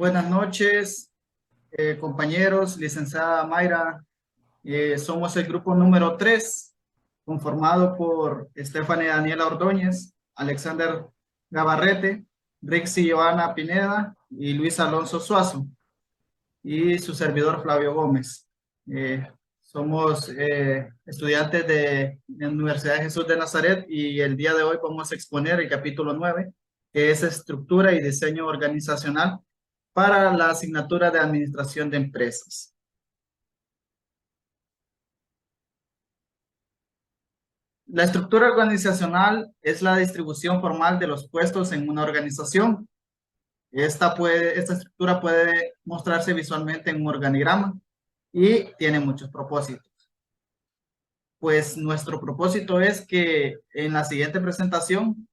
Buenas noches, compañeros, licenciada Mayra. Somos el grupo número 3, conformado por Estefania Daniela Ordóñez, Alexander Gabarrete, Rixi Joana Pineda y Luis Alonso Suazo, y su servidor Flavio Gómez. Somos estudiantes de la Universidad de Jesús de Nazaret y el día de hoy vamos a exponer el capítulo 9, que es Estructura y Diseño Organizacional para la asignatura de Administración de Empresas. La estructura organizacional es la distribución formal de los puestos en una organización. Esta estructura puede mostrarse visualmente en un organigrama y tiene muchos propósitos. Pues nuestro propósito es que en la siguiente presentación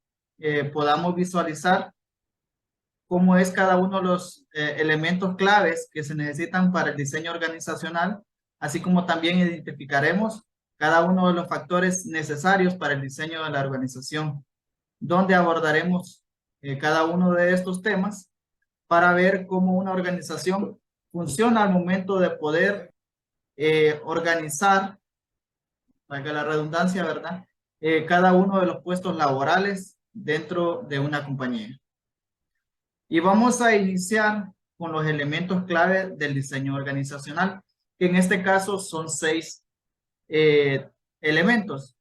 podamos visualizar cómo es cada uno de los elementos claves que se necesitan para el diseño organizacional, así como también identificaremos cada uno de los factores necesarios para el diseño de la organización, donde abordaremos cada uno de estos temas para ver cómo una organización funciona al momento de poder organizar, valga la redundancia, ¿verdad? Cada uno de los puestos laborales dentro de una compañía. Y vamos a iniciar con los elementos clave del diseño organizacional, que en este caso son 6 elementos.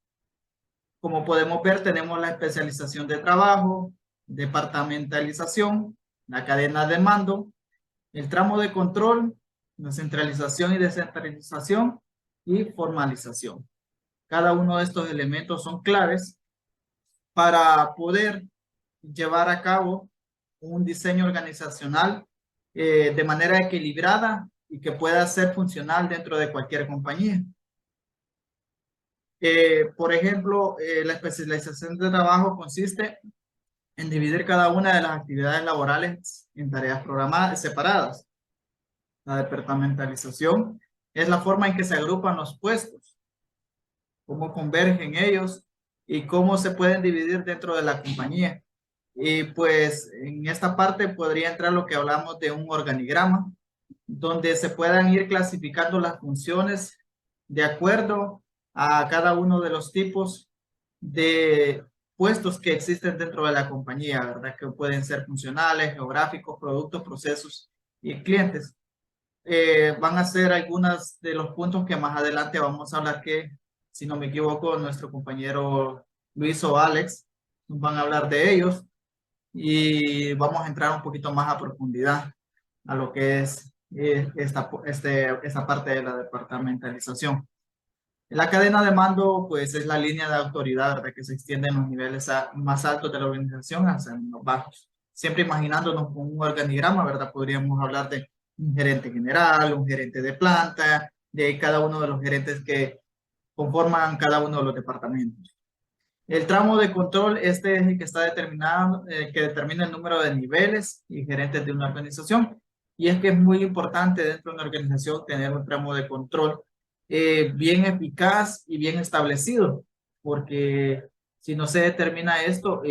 Como podemos ver, tenemos la especialización de trabajo, departamentalización, la cadena de mando, el tramo de control, la centralización y descentralización y formalización. Cada uno de estos elementos son claves para poder llevar a cabo un diseño organizacional de manera equilibrada y que pueda ser funcional dentro de cualquier compañía. Por ejemplo, la especialización de trabajo consiste en dividir cada una de las actividades laborales en tareas programadas separadas. La departamentalización es la forma en que se agrupan los puestos, cómo convergen ellos y cómo se pueden dividir dentro de la compañía. Y pues en esta parte podría entrar lo que hablamos de un organigrama, donde se puedan ir clasificando las funciones de acuerdo a cada uno de los tipos de puestos que existen dentro de la compañía, ¿verdad? Que pueden ser funcionales, geográficos, productos, procesos y clientes. Van a ser algunos de los puntos que más adelante vamos a hablar que, si no me equivoco, nuestro compañero Luis o Alex nos van a hablar de ellos y vamos a entrar un poquito más a profundidad a lo que es esta parte de la departamentalización. La cadena de mando, pues, es la línea de autoridad, ¿verdad? Que se extiende en los niveles más altos de la organización hacia los bajos. Siempre imaginándonos con un organigrama, ¿verdad? Podríamos hablar de un gerente general, un gerente de planta, de cada uno de los gerentes que conforman cada uno de los departamentos. El tramo de control, este es el que está determinado, que determina el número de niveles y gerentes de una organización. Y es que es muy importante dentro de una organización tener un tramo de control bien eficaz y bien establecido, porque si no se determina esto,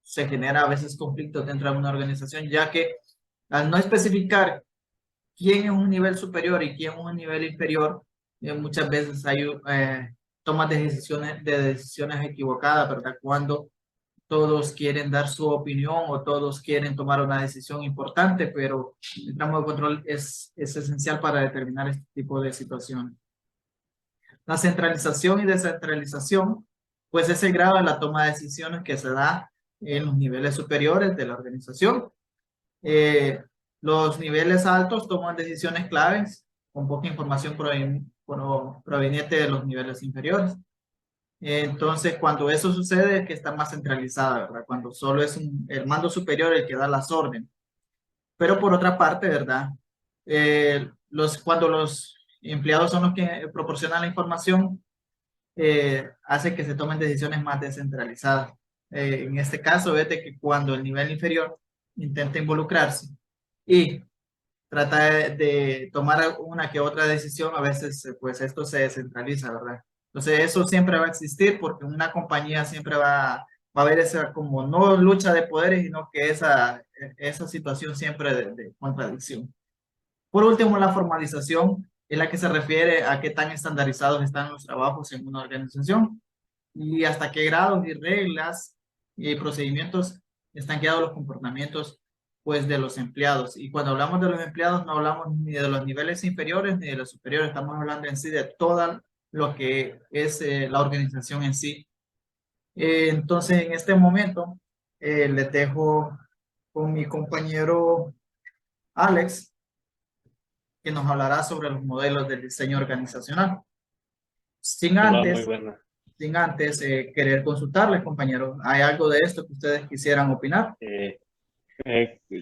se genera a veces conflictos dentro de una organización, ya que al no especificar quién es un nivel superior y quién es un nivel inferior, muchas veces hay tomas de decisiones equivocadas, ¿verdad? Cuando todos quieren dar su opinión o todos quieren tomar una decisión importante, pero el tramo de control es esencial para determinar este tipo de situaciones. La centralización y descentralización, pues es el grado de la toma de decisiones que se da en los niveles superiores de la organización. Los niveles altos toman decisiones claves con poca información proveniente de los niveles inferiores. Entonces, cuando eso sucede es que está más centralizada, ¿verdad? Cuando solo es el mando superior el que da las órdenes. Pero por otra parte, ¿verdad? Cuando los empleados son los que proporcionan la información, hace que se tomen decisiones más descentralizadas. En este caso, es de que cuando el nivel inferior intenta involucrarse y trata de tomar una que otra decisión, a veces pues esto se descentraliza, ¿verdad? Entonces eso siempre va a existir porque una compañía siempre va va a haber esa como no lucha de poderes, sino que esa situación siempre de contradicción. Por último, la formalización es la que se refiere a qué tan estandarizados están los trabajos en una organización y hasta qué grados y reglas y procedimientos están guiados los comportamientos pues de los empleados. Y cuando hablamos de los empleados no hablamos ni de los niveles inferiores ni de los superiores, estamos hablando en sí de todo lo que es la organización en sí. Entonces, en este momento, les dejo con mi compañero Alex, que nos hablará sobre los modelos del diseño organizacional. Sin Hola, muy antes, buena. sin antes querer consultarles, compañeros, ¿hay algo de esto que ustedes quisieran opinar? Eh,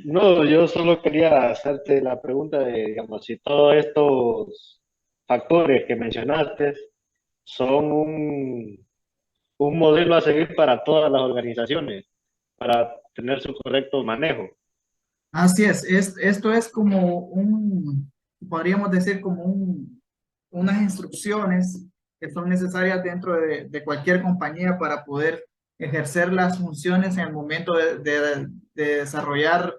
no, yo solo quería hacerte la pregunta de, digamos, si todos estos factores que mencionaste son un modelo a seguir para todas las organizaciones, para tener su correcto manejo. Así esto es como podríamos decir como unas instrucciones que son necesarias dentro de cualquier compañía para poder ejercer las funciones en el momento de desarrollar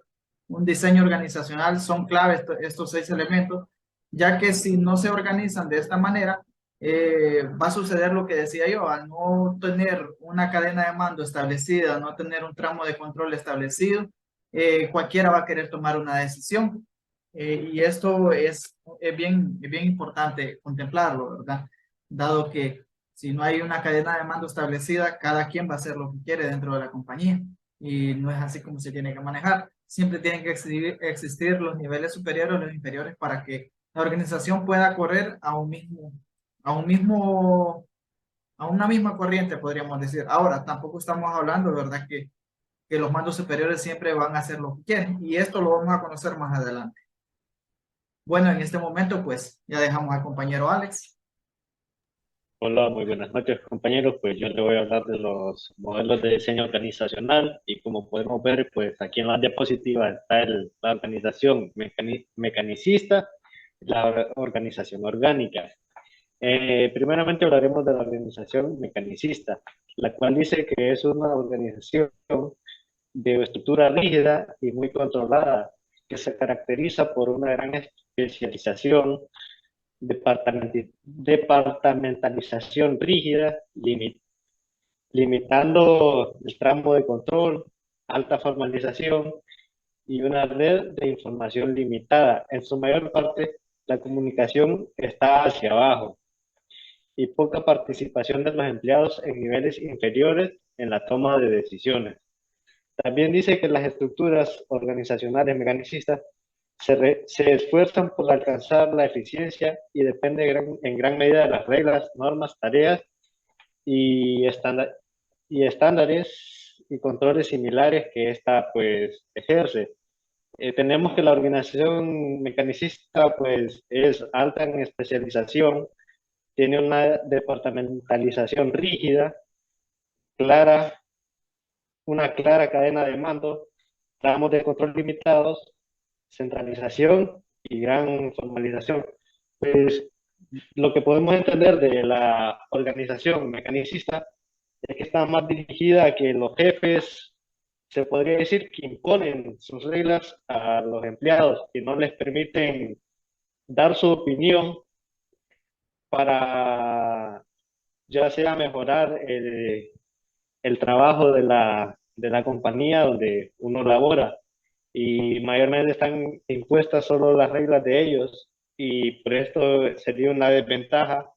un diseño organizacional. Son claves estos 6 elementos, ya que si no se organizan de esta manera, va a suceder lo que decía yo, al no tener una cadena de mando establecida, no tener un tramo de control establecido, cualquiera va a querer tomar una decisión. Y esto es bien importante contemplarlo, ¿verdad? Dado que si no hay una cadena de mando establecida, cada quien va a hacer lo que quiere dentro de la compañía. Y no es así como se tiene que manejar. Siempre tienen que existir los niveles superiores o los inferiores para que la organización pueda correr a un mismo, a una misma corriente, podríamos decir. Ahora, tampoco estamos hablando, ¿verdad? Que los mandos superiores siempre van a hacer lo que quieren. Y esto lo vamos a conocer más adelante. Bueno, en este momento, pues ya dejamos al compañero Alex. Hola, muy buenas noches, compañeros. Pues yo le voy a hablar de los modelos de diseño organizacional y como podemos ver, pues aquí en la diapositiva está la organización mecanicista, la organización orgánica. Primeramente hablaremos de la organización mecanicista, la cual dice que es una organización de estructura rígida y muy controlada, que se caracteriza por una gran especialización, departamentalización rígida, limitando el tramo de control, alta formalización y una red de información limitada. En su mayor parte, la comunicación está hacia abajo y poca participación de los empleados en niveles inferiores en la toma de decisiones. También dice que las estructuras organizacionales mecanicistas se esfuerzan por alcanzar la eficiencia y depende en gran medida de las reglas, normas, tareas y, y estándares y controles similares que ésta pues ejerce. Tenemos que la organización mecanicista pues es alta en especialización, tiene una departamentalización rígida, clara, una clara cadena de mando, tramos de control limitados, centralización y gran formalización. Pues lo que podemos entender de la organización mecanicista es que está más dirigida a que los jefes, se podría decir, que imponen sus reglas a los empleados y no les permiten dar su opinión para ya sea mejorar el trabajo de la compañía donde uno labora y mayormente están impuestas solo las reglas de ellos y por esto sería una desventaja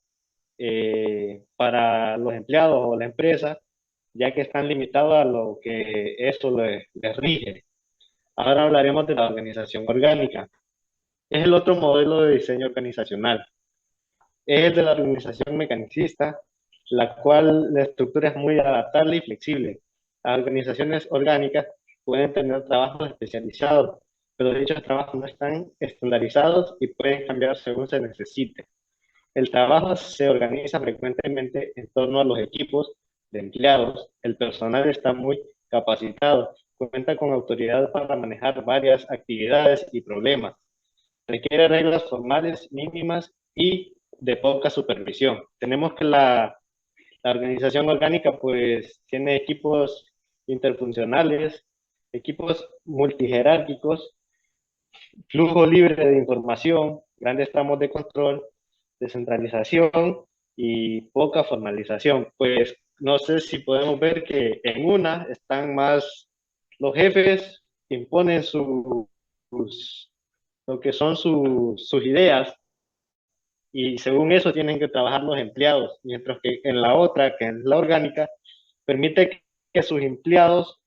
para los empleados o la empresa, ya que están limitados a lo que esto les rige. Ahora hablaremos de la organización orgánica. Es el otro modelo de diseño organizacional. Es el de la organización mecanicista, la cual la estructura es muy adaptable y flexible. Las organizaciones orgánicas pueden tener trabajos especializados, pero dichos trabajos no están estandarizados y pueden cambiar según se necesite. El trabajo se organiza frecuentemente en torno a los equipos de empleados. El personal está muy capacitado, cuenta con autoridad para manejar varias actividades y problemas. Requiere reglas formales mínimas y de poca supervisión. Tenemos que La organización orgánica pues tiene equipos interfuncionales, equipos multijerárquicos, flujo libre de información, grandes tramos de control, descentralización y poca formalización. Pues no sé si podemos ver que en una están más los jefes, imponen lo que son sus ideas y según eso tienen que trabajar los empleados, mientras que en la otra, que es la orgánica, permite que sus empleados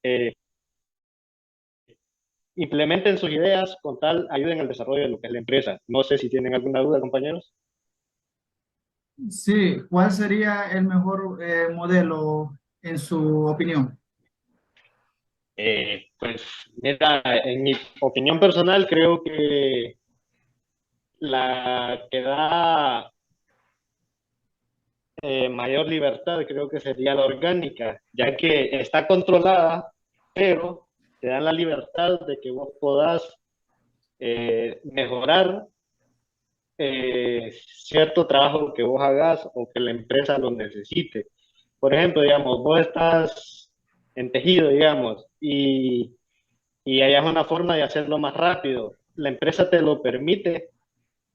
implementen sus ideas con tal ayuden al desarrollo de lo que es la empresa. No sé si tienen alguna duda, compañeros. Sí, ¿cuál sería el mejor modelo en su opinión? Pues mira, en mi opinión personal creo que la que da mayor libertad creo que sería la orgánica, ya que está controlada, pero te dan la libertad de que vos podás mejorar cierto trabajo que vos hagas o que la empresa lo necesite. Por ejemplo, digamos, vos estás en tejido, digamos, y hayas una forma de hacerlo más rápido. La empresa te lo permite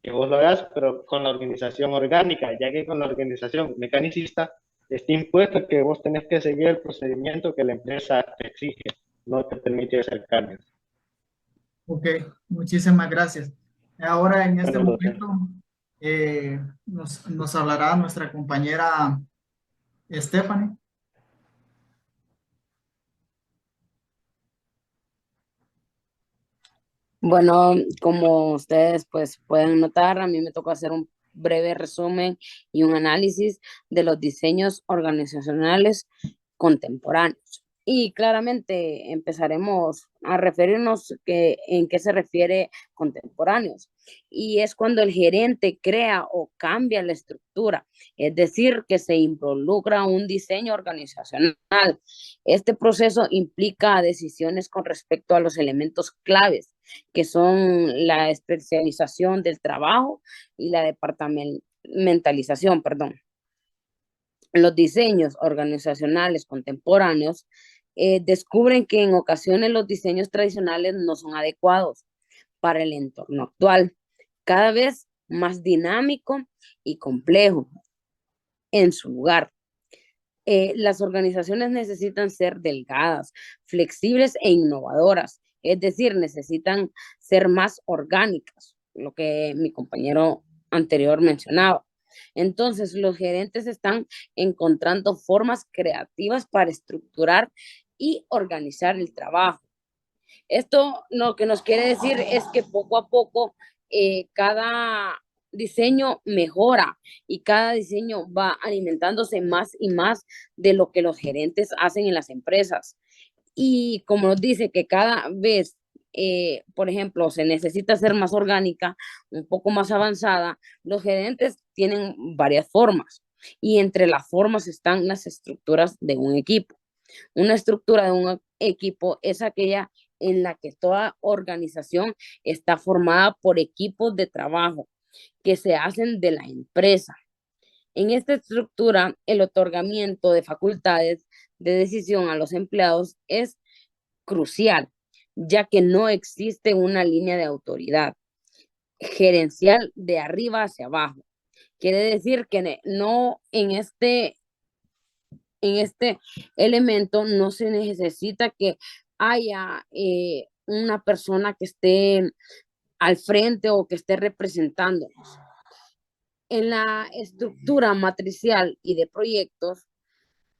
que vos lo hagas, pero con la organización orgánica, ya que con la organización mecanicista está impuesto que vos tenés que seguir el procedimiento que la empresa te exige, no te permite hacer cambios. Ok, muchísimas gracias. Ahora en este Bueno, momento nos hablará nuestra compañera Stephanie. Bueno, como ustedes pues pueden notar, a mí me tocó hacer un breve resumen y un análisis de los diseños organizacionales contemporáneos. Y claramente empezaremos a referirnos en qué se refiere contemporáneos. Y es cuando el gerente crea o cambia la estructura, es decir, que se involucra un diseño organizacional. Este proceso implica decisiones con respecto a los elementos claves que son la especialización del trabajo y la departamentalización, perdón. Los diseños organizacionales contemporáneos descubren que en ocasiones los diseños tradicionales no son adecuados para el entorno actual, cada vez más dinámico y complejo en su lugar. Las organizaciones necesitan ser delgadas, flexibles e innovadoras, es decir, necesitan ser más orgánicas, lo que mi compañero anterior mencionaba. Entonces, los gerentes están encontrando formas creativas para estructurar y organizar el trabajo. Esto lo que nos quiere decir es que poco a poco cada diseño mejora y cada diseño va alimentándose más y más de lo que los gerentes hacen en las empresas. Y como nos dice que cada vez, por ejemplo, se necesita ser más orgánica, un poco más avanzada, los gerentes tienen varias formas. Y entre las formas están las estructuras de un equipo. Una estructura de un equipo es aquella en la que toda organización está formada por equipos de trabajo que se hacen de la empresa. En esta estructura, el otorgamiento de facultades de decisión a los empleados es crucial, ya que no existe una línea de autoridad gerencial de arriba hacia abajo. Quiere decir que no en este elemento no se necesita que haya una persona que esté al frente o que esté representándonos. En la estructura matricial y de proyectos,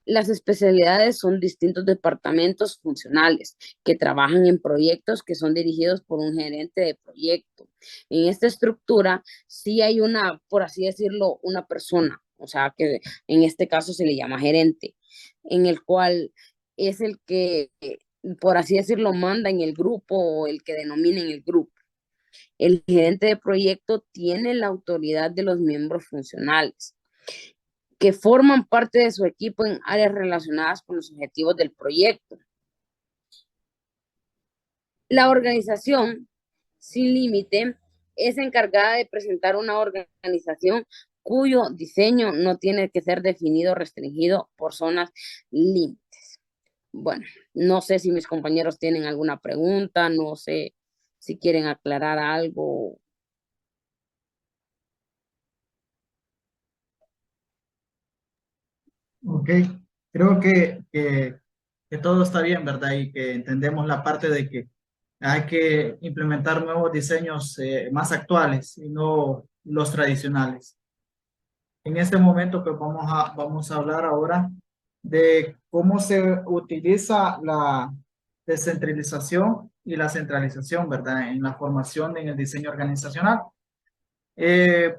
las especialidades son distintos departamentos funcionales que trabajan en proyectos que son dirigidos por un gerente de proyecto. En esta estructura sí hay una, por así decirlo, una persona, o sea que en este caso se le llama gerente, en el cual es el que, por así decirlo, manda en el grupo o el que denomina en el grupo. El gerente de proyecto tiene la autoridad de los miembros funcionales que forman parte de su equipo en áreas relacionadas con los objetivos del proyecto. La organización sin límite es encargada de presentar una organización cuyo diseño no tiene que ser definido, restringido por zonas límites. Bueno, no sé si mis compañeros tienen alguna pregunta, no sé si quieren aclarar algo. Ok, creo que todo está bien, ¿verdad? Y que entendemos la parte de que hay que implementar nuevos diseños más actuales y no los tradicionales. En este momento, pues vamos a hablar ahora de cómo se utiliza la descentralización y la centralización, ¿verdad? En la formación, en el diseño organizacional. Eh,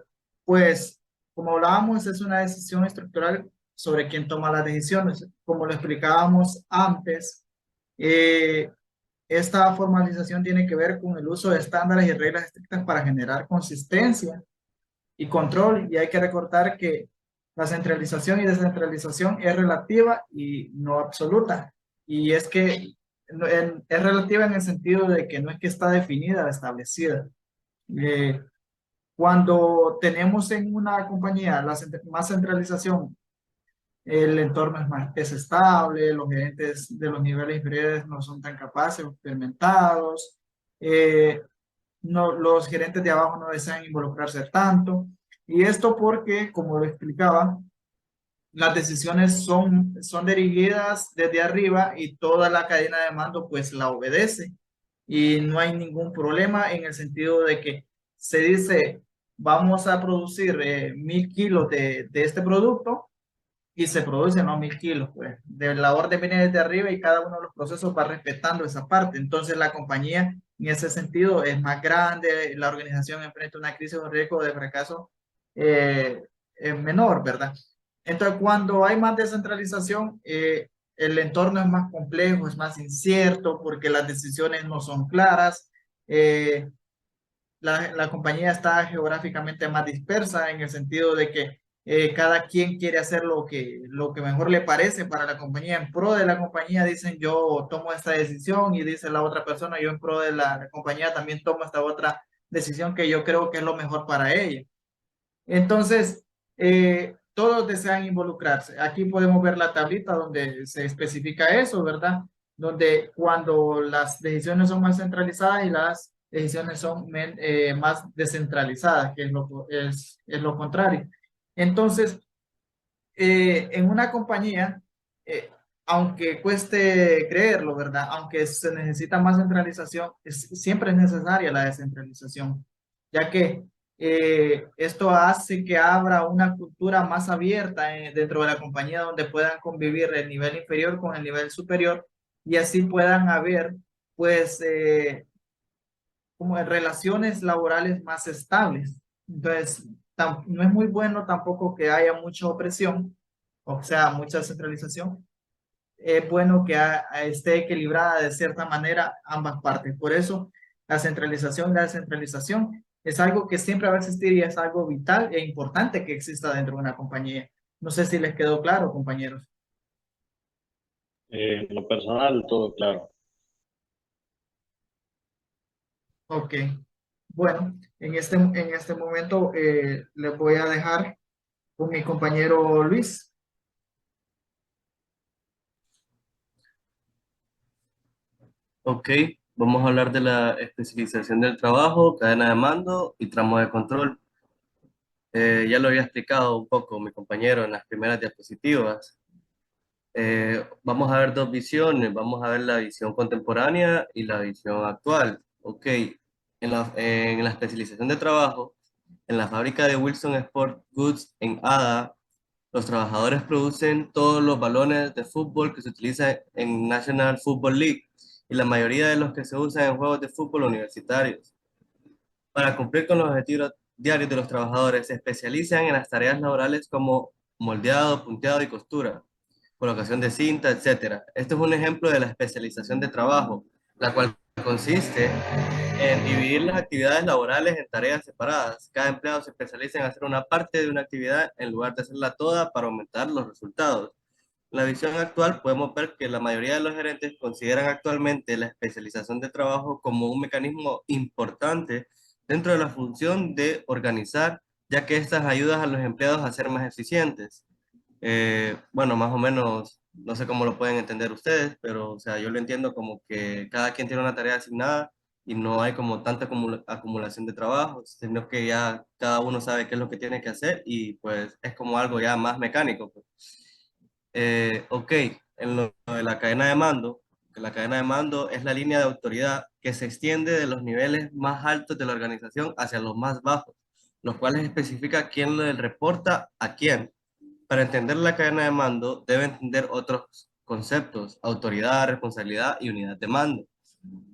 pues, como hablábamos, es una decisión estructural sobre quién toma las decisiones. Como lo explicábamos antes, eh, esta formalización tiene que ver con el uso de estándares y reglas estrictas para generar consistencia y control. Y hay que recordar que la centralización y descentralización es relativa y no absoluta. Y es que es relativa en el sentido de que no es que está definida, establecida. Eh, Cuando tenemos en una compañía más centralización, el entorno es estable, los gerentes de los niveles inferiores no son tan capaces o experimentados, eh, no, los gerentes de abajo no desean involucrarse tanto. Y esto porque, como lo explicaba, las decisiones son dirigidas desde arriba y toda la cadena de mando pues la obedece. Y no hay ningún problema en el sentido de que se dice, vamos a producir 1000 kilos de este producto y se producen los 1000 kilos, pues. De la orden viene desde arriba y cada uno de los procesos va respetando esa parte. Entonces la compañía en ese sentido es más grande, la organización enfrenta una crisis o riesgo de fracaso menor, ¿verdad? Entonces cuando hay más descentralización, el entorno es más complejo, es más incierto porque las decisiones no son claras. eh, la compañía está geográficamente más dispersa en el sentido de que cada quien quiere hacer lo que mejor le parece para la compañía. En pro de la compañía dicen yo tomo esta decisión y dice la otra persona yo en pro de la compañía también tomo esta otra decisión que yo creo que es lo mejor para ella. Entonces, todos desean involucrarse. Aquí podemos ver la tablita donde se especifica eso, ¿verdad? Donde cuando las decisiones son más centralizadas y las decisiones son más descentralizadas, que es lo contrario. Entonces, en una compañía, eh, aunque cueste creerlo, ¿verdad? Aunque se necesita más centralización, siempre es necesaria la descentralización, ya que esto hace que abra una cultura más abierta dentro de la compañía donde puedan convivir el nivel inferior con el nivel superior y así puedan haber, pues, como relaciones laborales más estables. Entonces, no es muy bueno tampoco que haya mucha opresión, o sea, mucha centralización. Es bueno que esté equilibrada de cierta manera ambas partes. Por eso, la centralización y la descentralización es algo que siempre va a existir y es algo vital e importante que exista dentro de una compañía. No sé si les quedó claro, compañeros. En lo personal, todo claro. Ok. Bueno, en este momento les voy a dejar con mi compañero Luis. Ok, vamos a hablar de la especialización del trabajo, cadena de mando y tramo de control. Ya lo había explicado un poco mi compañero en las primeras diapositivas. Vamos a ver dos visiones, vamos a ver la visión contemporánea y la visión actual. Ok, en la especialización de trabajo, en la fábrica de Wilson Sport Goods en Ada, los trabajadores producen todos los balones de fútbol que se utilizan en National Football League y la mayoría de los que se usan en juegos de fútbol universitarios. Para cumplir con los objetivos diarios de los trabajadores, se especializan en las tareas laborales como moldeado, punteado y costura, colocación de cinta, etcétera. Esto es un ejemplo de la especialización de trabajo, la cual consiste en dividir las actividades laborales en tareas separadas. Cada empleado se especializa en hacer una parte de una actividad en lugar de hacerla toda para aumentar los resultados. En la visión actual podemos ver que la mayoría de los gerentes consideran actualmente la especialización de trabajo como un mecanismo importante dentro de la función de organizar ya que estas ayudan a los empleados a ser más eficientes. Bueno, más o menos, no sé cómo lo pueden entender ustedes, pero o sea, yo lo entiendo como que cada quien tiene una tarea asignada y no hay como tanta acumulación de trabajo, sino que ya cada uno sabe qué es lo que tiene que hacer y pues es como algo ya más mecánico, pues. Ok, en lo de la cadena de mando, que la cadena de mando es la línea de autoridad que se extiende de los niveles más altos de la organización hacia los más bajos, los cuales especifica quién le reporta a quién. Para entender la cadena de mando, debe entender otros conceptos: autoridad, responsabilidad y unidad de mando.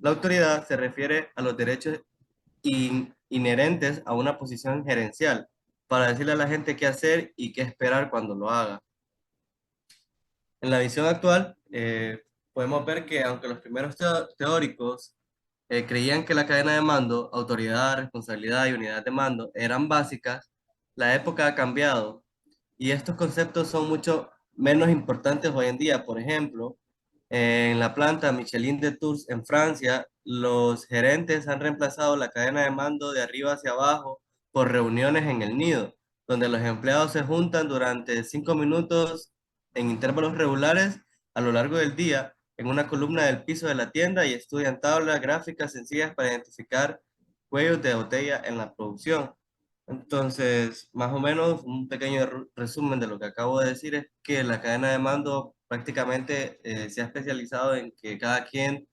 La autoridad se refiere a los derechos inherentes a una posición gerencial, para decirle a la gente qué hacer y qué esperar cuando lo haga. En la visión actual, podemos ver que aunque los primeros teóricos creían que la cadena de mando, autoridad, responsabilidad y unidad de mando eran básicas, la época ha cambiado y estos conceptos son mucho menos importantes hoy en día. Por ejemplo, en la planta Michelin de Tours en Francia, los gerentes han reemplazado la cadena de mando de arriba hacia abajo por reuniones en el nido, donde los empleados se juntan durante 5 minutos en intervalos regulares a lo largo del día en una columna del piso de la tienda y estudian tablas gráficas sencillas para identificar cuellos de botella en la producción. Entonces, más o menos, un pequeño resumen de lo que acabo de decir es que la cadena de mando prácticamente se ha especializado en que cada quien,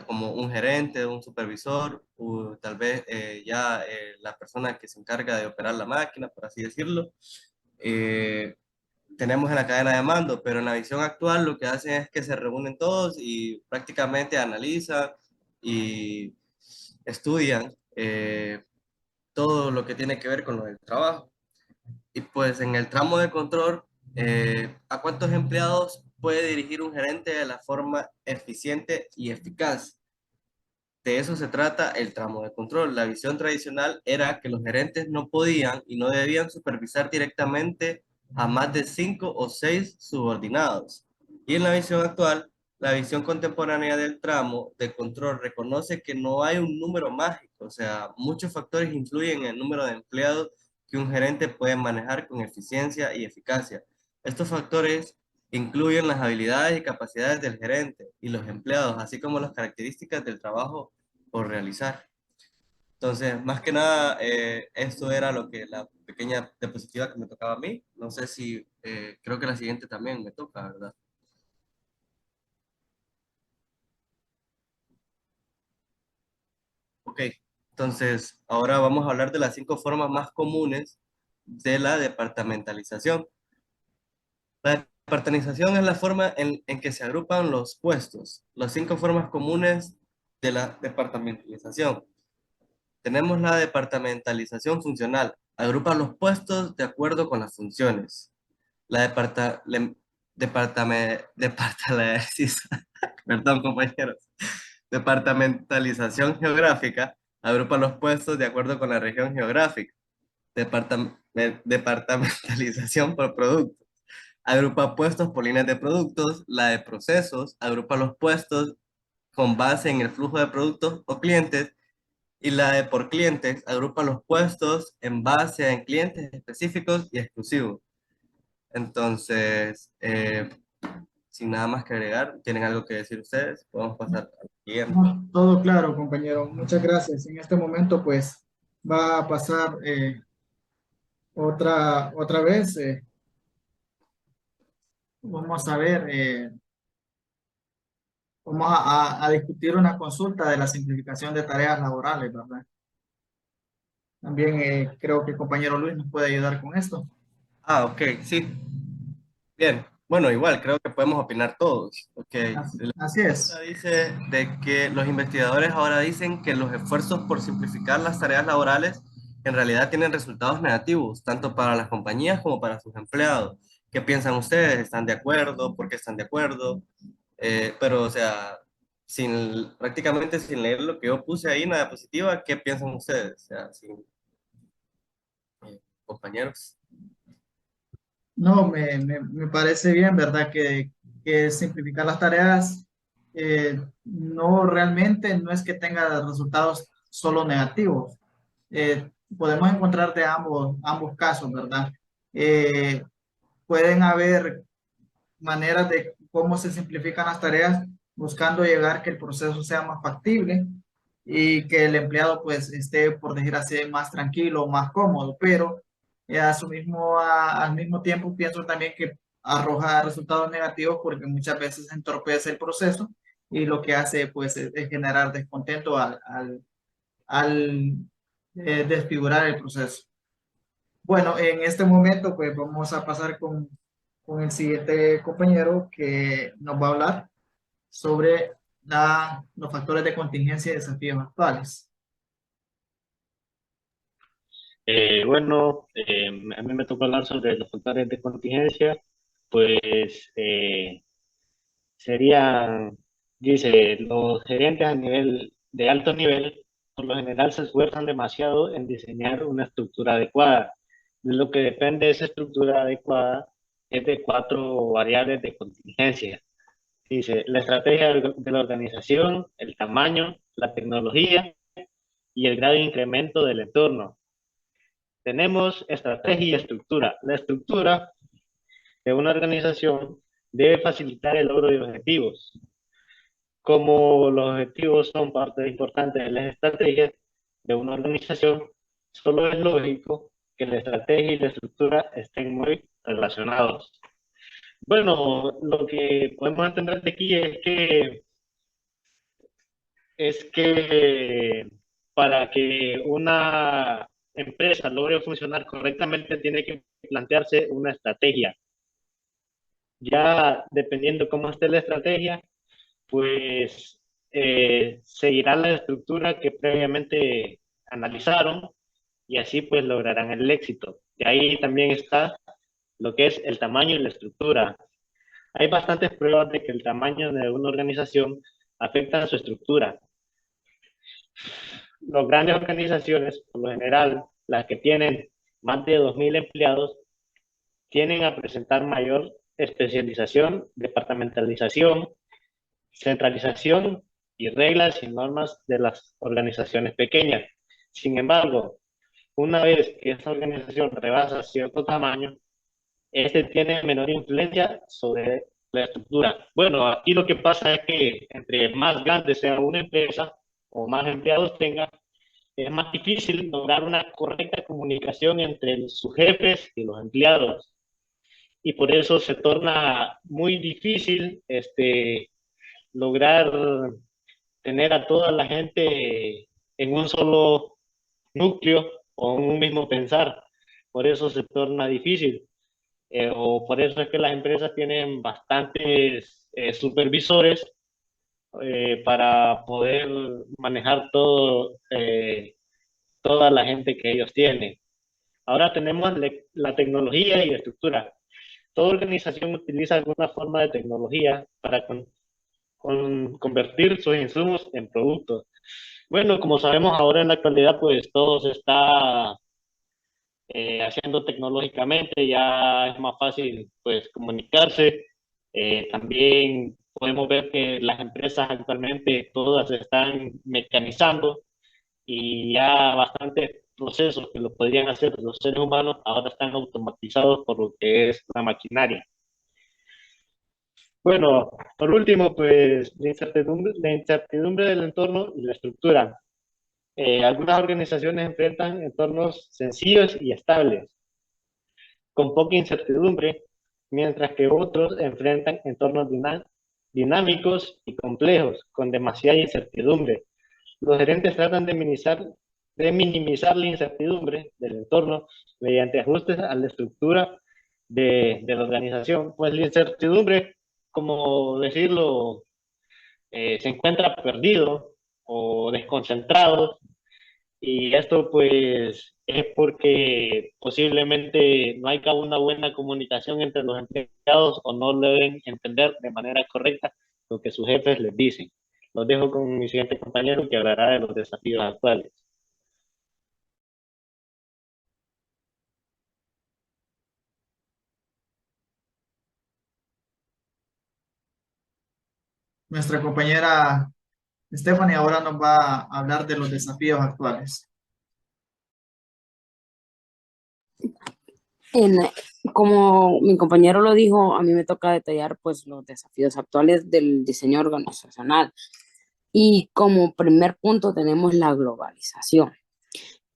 como un gerente, un supervisor, o tal vez ya la persona que se encarga de operar la máquina, por así decirlo, eh, tenemos en la cadena de mando, pero en la visión actual lo que hacen es que se reúnen todos y prácticamente analizan y estudian todo lo que tiene que ver con lo del trabajo. Y pues en el tramo de control, ¿a cuántos empleados puede dirigir un gerente de la forma eficiente y eficaz? De eso se trata el tramo de control. La visión tradicional era que los gerentes no podían y no debían supervisar directamente a más de 5 o 6 subordinados. Y en la visión actual, la visión contemporánea del tramo de control reconoce que no hay un número mágico, o sea, muchos factores influyen en el número de empleados que un gerente puede manejar con eficiencia y eficacia. Estos factores incluyen las habilidades y capacidades del gerente y los empleados, así como las características del trabajo por realizar. Entonces, más que nada, esto era lo que la pequeña diapositiva que me tocaba a mí. No sé si, creo que la siguiente también me toca, ¿verdad? Ok, entonces ahora vamos a hablar de las 5 formas más comunes de la departamentalización. La departamentalización es la forma en que se agrupan los puestos. Las 5 formas comunes de la departamentalización. Tenemos la departamentalización funcional. Agrupa los puestos de acuerdo con las funciones. La perdón, compañeros. Departamentalización geográfica agrupa los puestos de acuerdo con la región geográfica. Departamentalización por producto agrupa puestos por líneas de productos. La de procesos agrupa los puestos con base en el flujo de productos o clientes. Y la de por clientes agrupa los puestos en base a clientes específicos y exclusivos. Entonces, sin nada más que agregar, ¿tienen algo que decir ustedes? Podemos pasar al siguiente. No, todo claro, compañero. Muchas gracias. En este momento, pues, va a pasar otra vez. Vamos a ver, vamos a discutir una consulta de la simplificación de tareas laborales, ¿verdad? También creo que el compañero Luis nos puede ayudar con esto. Ah, ok, sí. Bien. Bueno, igual, creo que podemos opinar todos. Ok. La Así pregunta es. dice de que los investigadores ahora dicen que los esfuerzos por simplificar las tareas laborales en realidad tienen resultados negativos, tanto para las compañías como para sus empleados. ¿Qué piensan ustedes? ¿Están de acuerdo? ¿Por qué están de acuerdo? Pero, o sea, prácticamente sin leer lo que yo puse ahí en la diapositiva, ¿qué piensan ustedes? O sea, sin, compañeros. No, me parece bien, ¿verdad? Que simplificar las tareas no realmente no es que tenga resultados solo negativos. podemos encontrar de ambos casos, ¿verdad? Eh, Pueden haber maneras de cómo se simplifican las tareas buscando llegar que el proceso sea más factible y que el empleado pues esté, por decir así, más tranquilo, más cómodo, pero al mismo tiempo pienso también que arroja resultados negativos porque muchas veces entorpece el proceso y lo que hace pues es generar descontento al desfigurar el proceso. Bueno, en este momento pues vamos a pasar con el siguiente compañero que nos va a hablar sobre los factores de contingencia y desafíos actuales. A mí me tocó hablar sobre los factores de contingencia, pues serían, dice, los gerentes a nivel de alto nivel, por lo general se esfuerzan demasiado en diseñar una estructura adecuada. De lo que depende de esa estructura adecuada es de cuatro variables de contingencia. Dice, la estrategia de la organización, el tamaño, la tecnología y el grado de incremento del entorno. Tenemos estrategia y estructura. La estructura de una organización debe facilitar el logro de objetivos. Como los objetivos son parte importante de las estrategias de una organización, solo es lógico que la estrategia y la estructura estén muy relacionados. Bueno, lo que podemos entender de aquí es que para que una empresa logre funcionar correctamente tiene que plantearse una estrategia. Ya dependiendo cómo esté la estrategia, pues seguirá la estructura que previamente analizaron y así pues lograrán el éxito. Y ahí también está lo que es el tamaño y la estructura. Hay bastantes pruebas de que el tamaño de una organización afecta a su estructura. Las grandes organizaciones, por lo general, las que tienen más de 2.000 empleados, tienden a presentar mayor especialización, departamentalización, centralización y reglas y normas de las organizaciones pequeñas. Sin embargo, una vez que esa organización rebasa cierto tamaño, este tiene menor influencia sobre la estructura. Bueno, aquí lo que pasa es que entre más grande sea una empresa o más empleados tenga, es más difícil lograr una correcta comunicación entre sus jefes y los empleados. Y por eso se torna muy difícil lograr tener a toda la gente en un solo núcleo o en un mismo pensar. Por eso se torna difícil. O por eso es que las empresas tienen bastantes supervisores para poder manejar toda la gente que ellos tienen. Ahora tenemos la tecnología y la estructura. Toda organización utiliza alguna forma de tecnología para convertir sus insumos en productos. Bueno, como sabemos ahora en la actualidad, pues todo se está haciendo tecnológicamente, ya es más fácil pues comunicarse. También podemos ver que las empresas actualmente todas se están mecanizando y ya bastantes procesos que lo podrían hacer los seres humanos ahora están automatizados por lo que es la maquinaria. Bueno, por último, pues la incertidumbre del entorno y la estructura. Algunas organizaciones enfrentan entornos sencillos y estables, con poca incertidumbre, mientras que otros enfrentan entornos dinámicos y complejos, con demasiada incertidumbre. Los gerentes tratan de minimizar la incertidumbre del entorno mediante ajustes a la estructura de la organización. Pues la incertidumbre, como decirlo, se encuentra perdido o desconcentrado y esto pues es porque posiblemente no haya una buena comunicación entre los empleados o no deben entender de manera correcta lo que sus jefes les dicen. Los dejo con mi siguiente compañero que hablará de los desafíos actuales. Nuestra compañera Stephanie ahora nos va a hablar de los desafíos actuales. En, como mi compañero lo dijo, a mí me toca detallar pues los desafíos actuales del diseño organizacional. Y como primer punto tenemos la globalización,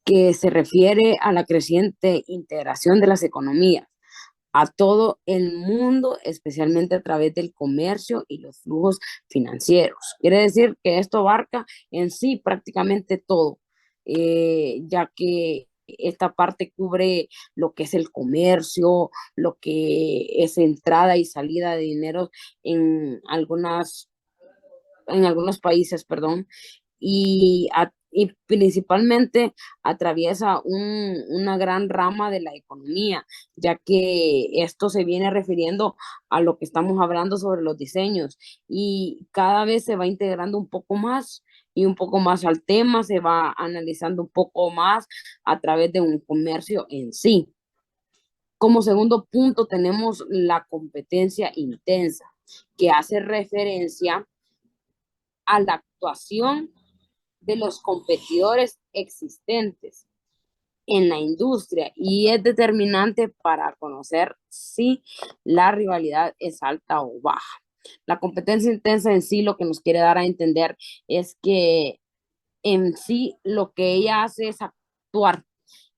que se refiere a la creciente integración de las economías a todo el mundo, especialmente a través del comercio y los flujos financieros. Quiere decir que esto abarca en sí prácticamente todo, ya que esta parte cubre lo que es el comercio, lo que es entrada y salida de dinero en en algunos países, perdón, y principalmente atraviesa una gran rama de la economía, ya que esto se viene refiriendo a lo que estamos hablando sobre los diseños y cada vez se va integrando un poco más y un poco más al tema, se va analizando un poco más a través de un comercio en sí. Como segundo punto tenemos la competencia intensa, que hace referencia a la actuación de los competidores existentes en la industria y es determinante para conocer si la rivalidad es alta o baja. La competencia intensa en sí lo que nos quiere dar a entender es que en sí lo que ella hace es actuar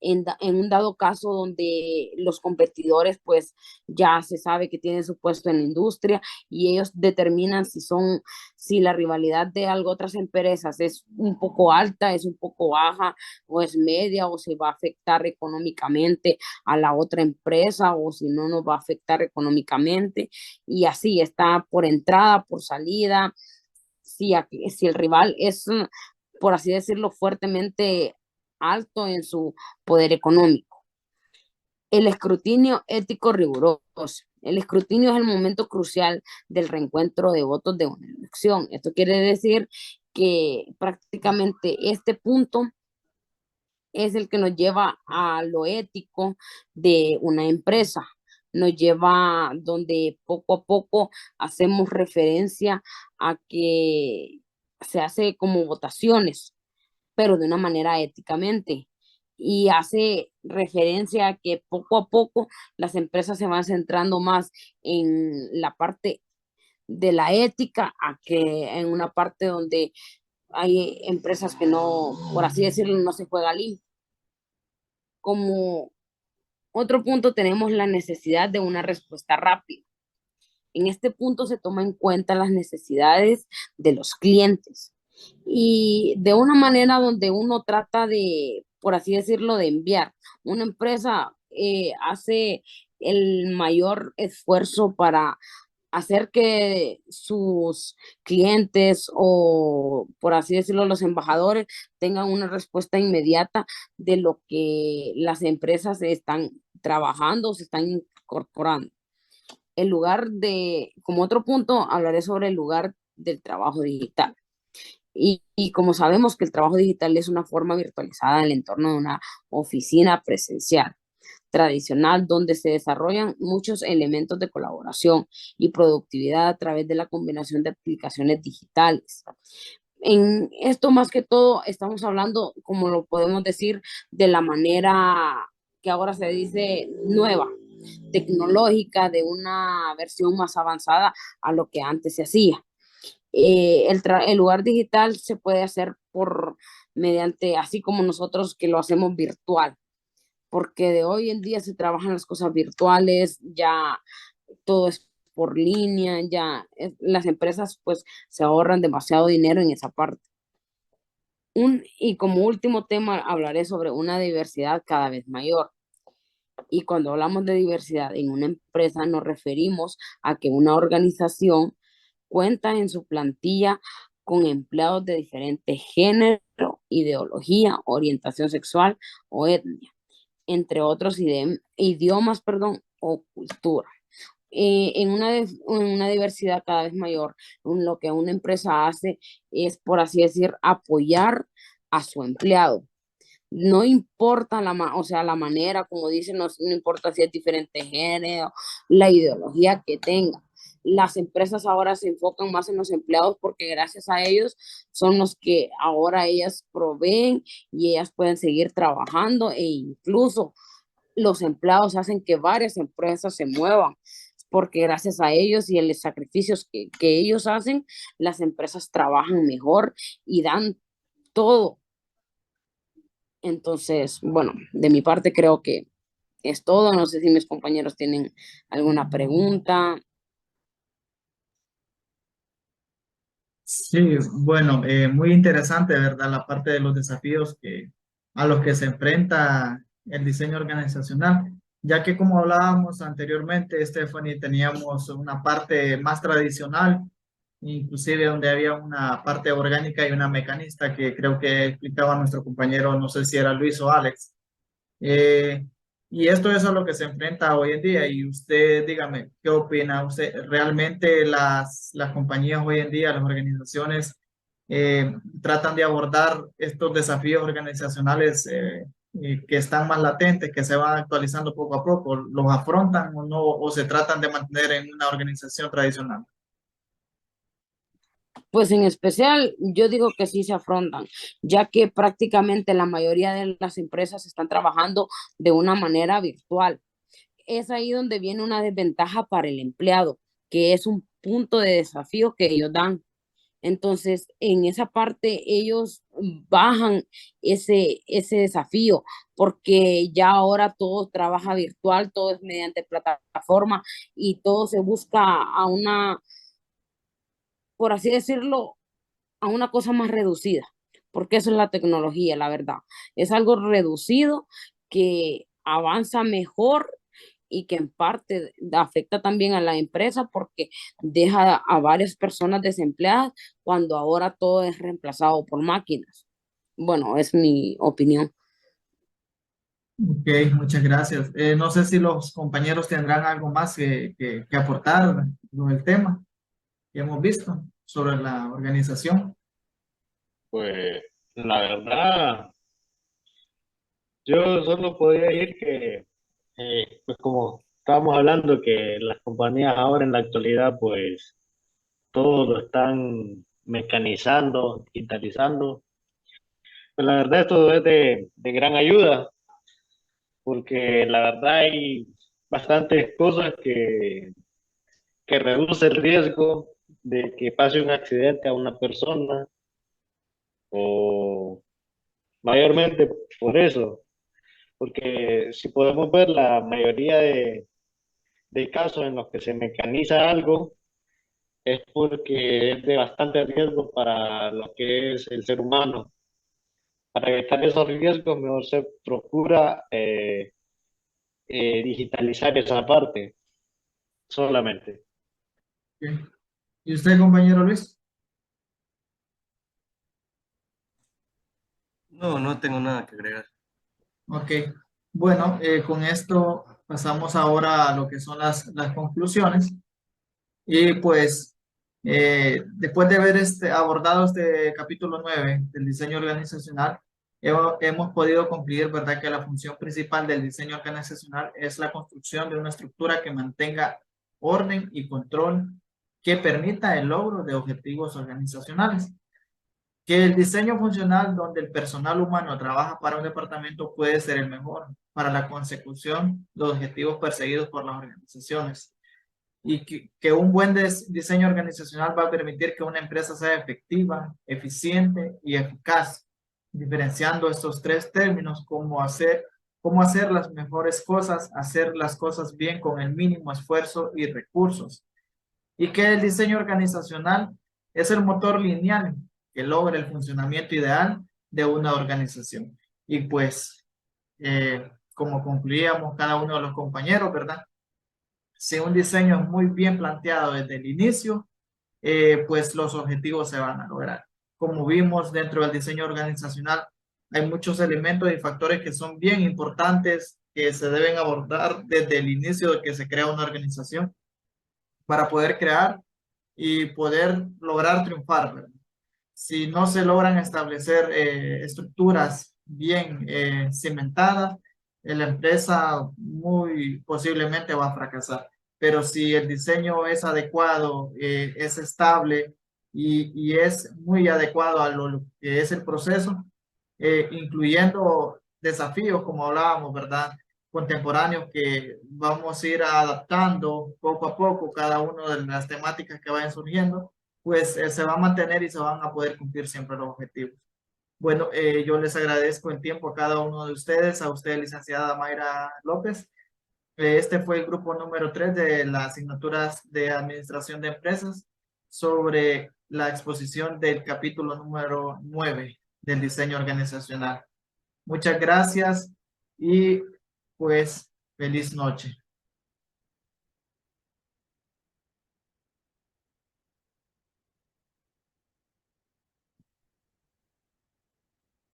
en un dado caso donde los competidores pues ya se sabe que tienen su puesto en la industria y ellos determinan si la rivalidad de algo otras empresas es un poco alta, es un poco baja o es media o se va a afectar económicamente a la otra empresa o si no nos va a afectar económicamente y así está por entrada, por salida, si el rival es, por así decirlo, fuertemente alto en su poder económico. El escrutinio ético riguroso. El escrutinio es el momento crucial del reencuentro de votos de una elección. Esto quiere decir que prácticamente este punto es el que nos lleva a lo ético de una empresa. Nos lleva donde poco a poco hacemos referencia a que se hace como votaciones, pero de una manera éticamente. Y hace referencia a que poco a poco las empresas se van centrando más en la parte de la ética a que en una parte donde hay empresas que no, por así decirlo, no se juega limpio. Como otro punto tenemos la necesidad de una respuesta rápida. En este punto se toma en cuenta las necesidades de los clientes y de una manera donde uno trata de, por así decirlo, de enviar. Una empresa hace el mayor esfuerzo para hacer que sus clientes o, por así decirlo, los embajadores tengan una respuesta inmediata de lo que las empresas están trabajando, se están incorporando. Como otro punto, hablaré sobre el lugar del trabajo digital. Y como sabemos que el trabajo digital es una forma virtualizada en el entorno de una oficina presencial tradicional donde se desarrollan muchos elementos de colaboración y productividad a través de la combinación de aplicaciones digitales. En esto más que todo estamos hablando, como lo podemos decir, de la manera que ahora se dice nueva, tecnológica, de una versión más avanzada a lo que antes se hacía. El lugar digital se puede hacer mediante, así como nosotros que lo hacemos virtual, porque de hoy en día se trabajan las cosas virtuales, ya todo es por línea, las empresas pues se ahorran demasiado dinero en esa parte. Y como último tema hablaré sobre una diversidad cada vez mayor. Y cuando hablamos de diversidad en una empresa nos referimos a que una organización cuenta en su plantilla con empleados de diferentes género, ideología, orientación sexual o etnia, entre otros idiomas, perdón, o cultura. En una diversidad cada vez mayor, lo que una empresa hace es, por así decir, apoyar a su empleado. No importa o sea, la manera, como dicen, no importa si es diferente género, la ideología que tenga. Las empresas ahora se enfocan más en los empleados porque gracias a ellos son los que ahora ellas proveen y ellas pueden seguir trabajando e incluso los empleados hacen que varias empresas se muevan, porque gracias a ellos y a los sacrificios que ellos hacen, las empresas trabajan mejor y dan todo. Entonces, bueno, de mi parte creo que es todo. No sé si mis compañeros tienen alguna pregunta. Sí, bueno, muy interesante, ¿verdad? La parte de los desafíos a los que se enfrenta el diseño organizacional, ya que como hablábamos anteriormente, Stephanie, teníamos una parte más tradicional, inclusive donde había una parte orgánica y una mecanista que creo que explicaba nuestro compañero, no sé si era Luis o Alex. Eh, y esto es a lo que se enfrenta hoy en día. Y usted, dígame, ¿qué opina usted? ¿Realmente las compañías hoy en día, las organizaciones, tratan de abordar estos desafíos organizacionales que están más latentes, que se van actualizando poco a poco? ¿Los afrontan o no? ¿O se tratan de mantener en una organización tradicional? Pues en especial, yo digo que sí se afrontan, ya que prácticamente la mayoría de las empresas están trabajando de una manera virtual. Es ahí donde viene una desventaja para el empleado, que es un punto de desafío que ellos dan. Entonces, en esa parte ellos bajan ese desafío, porque ya ahora todo trabaja virtual, todo es mediante plataforma y todo se busca a una, por así decirlo, a una cosa más reducida, porque eso es la tecnología, la verdad. Es algo reducido que avanza mejor y que en parte afecta también a la empresa porque deja a varias personas desempleadas cuando ahora todo es reemplazado por máquinas. Bueno, es mi opinión. Ok, muchas gracias. No sé si los compañeros tendrán algo más que aportar con el tema que hemos visto sobre la organización. Pues la verdad, yo solo podría decir que, pues como estábamos hablando, que las compañías ahora en la actualidad, pues todo lo están mecanizando, digitalizando. Pues la verdad esto es de gran ayuda, porque la verdad hay bastantes cosas que reduce el riesgo de que pase un accidente a una persona, o mayormente por eso, porque si podemos ver la mayoría de casos en los que se mecaniza algo, es porque es de bastante riesgo para lo que es el ser humano. Para evitar esos riesgos, mejor se procura digitalizar esa parte solamente. Ok. ¿Y usted, compañero Luis? No, no tengo nada que agregar. Ok. Bueno, con esto pasamos ahora a lo que son las conclusiones. Y pues, después de haber abordado este capítulo 9 del diseño organizacional, hemos podido concluir, ¿verdad?, que la función principal del diseño organizacional es la construcción de una estructura que mantenga orden y control que permita el logro de objetivos organizacionales. Que el diseño funcional donde el personal humano trabaja para un departamento puede ser el mejor para la consecución de los objetivos perseguidos por las organizaciones y que un buen diseño organizacional va a permitir que una empresa sea efectiva, eficiente y eficaz, diferenciando estos tres términos como cómo hacer las mejores cosas, hacer las cosas bien con el mínimo esfuerzo y recursos. Y que el diseño organizacional es el motor lineal que logra el funcionamiento ideal de una organización. Y pues, como concluíamos cada uno de los compañeros, ¿verdad? Si un diseño es muy bien planteado desde el inicio, pues los objetivos se van a lograr. Como vimos dentro del diseño organizacional, hay muchos elementos y factores que son bien importantes que se deben abordar desde el inicio de que se crea una organización para poder crear y poder lograr triunfar, ¿verdad? Si no se logran establecer estructuras bien cimentadas, la empresa muy posiblemente va a fracasar. Pero si el diseño es adecuado, es estable y es muy adecuado a lo que es el proceso, incluyendo desafíos, como hablábamos, ¿verdad? contemporáneos que vamos a ir adaptando poco a poco cada una de las temáticas que vayan surgiendo, pues se va a mantener y se van a poder cumplir siempre los objetivos. Bueno, yo les agradezco el tiempo a cada uno de ustedes, a usted, licenciada Mayra López. Este fue el grupo número 3 de las asignaturas de Administración de Empresas sobre la exposición del capítulo número 9 del diseño organizacional. Muchas gracias y pues feliz noche.